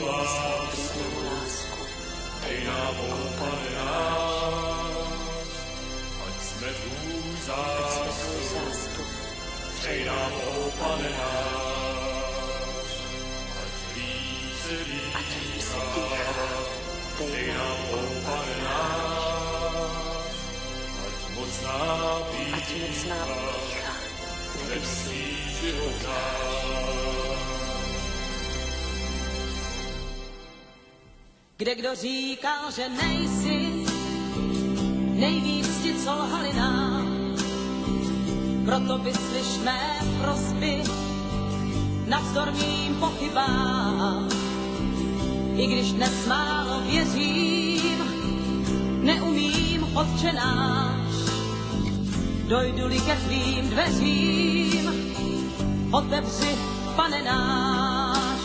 lásku, dej nám, ó Pane náš, ať sme tvůj zástup, dej nám, ó Pane náš, ať líp se dýchá, dej nám, ó Pane náš, ať mocná pícha, nebsí život náš. Kde kdo říkal, že nejsi, nejvíc ti, co lhali nám. Proto vyslyš mé prosby navzdor mým pochybám. I když dnes málo věřím, neumím, Otče náš. Dojdu-li ke tvým dveřím, otevři, Pane náš,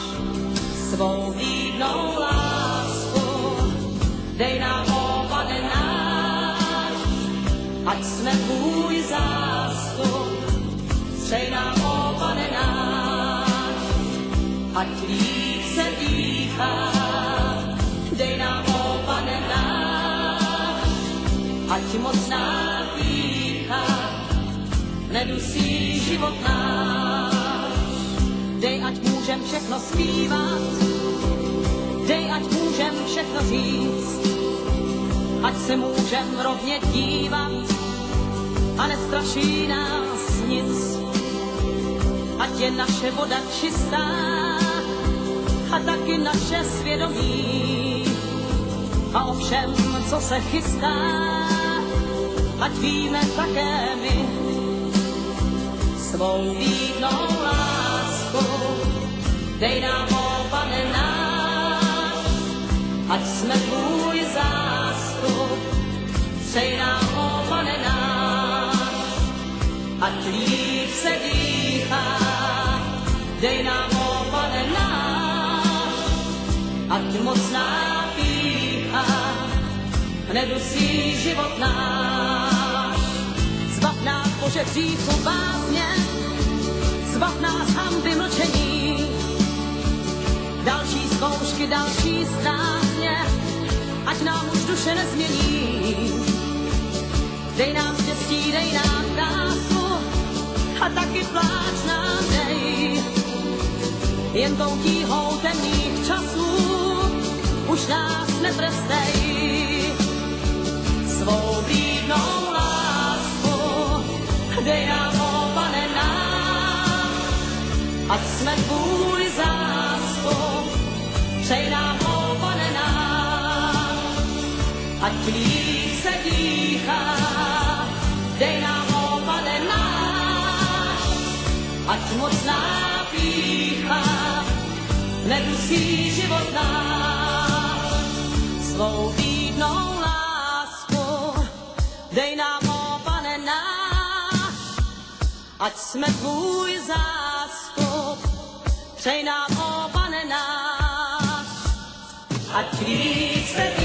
svou vlídnou lásku. Dej nám, ó Pane náš, ať jsme tvůj zástup. Přej nám, ó Pane náš, ať líp se dýchá. Dej nám, ó Pane náš, ať mocná pýcha nedusí život náš. Dej, ať můžem všechno zpívat, dej, ať můžem všechno říct, ať se můžem rovně dívat a nestraší nás nic. Ať je naše voda čistá a taky naše svědomí a o všem, co se chystá, ať víme také my. Svou vlídnou lásku dej nám, ó Pane náš, ať jsme tvůj zástup. Přej nám, ó Pane náš, ať líp se dýchá. Dej nám, ó Pane náš, ať mocná pýcha nedusí život náš. Zbav nás, Bože, hříchu bázně, zbav nás hanby mlčení. Další zkoušky, další strásně, ať nám už duše nezmění. Dej nám štěstí, dej nám krásu a taky pláč nám dej. Jen tou tíhou temných časů už nás netrestej. Svou vlídnou lásku dej nám, ó Pane náš, ať jsme tvůj zástup. Přej nám, ó Pane náš, ať líp se dýchá. Dej nám, ó Pane náš, ať mocná pýcha nedusí život náš. Svou vlídnou lásku dej nám, ó Pane náš, ať jsme tvůj zástup. Přej nám, ó Pane náš, ať líp se dýchá.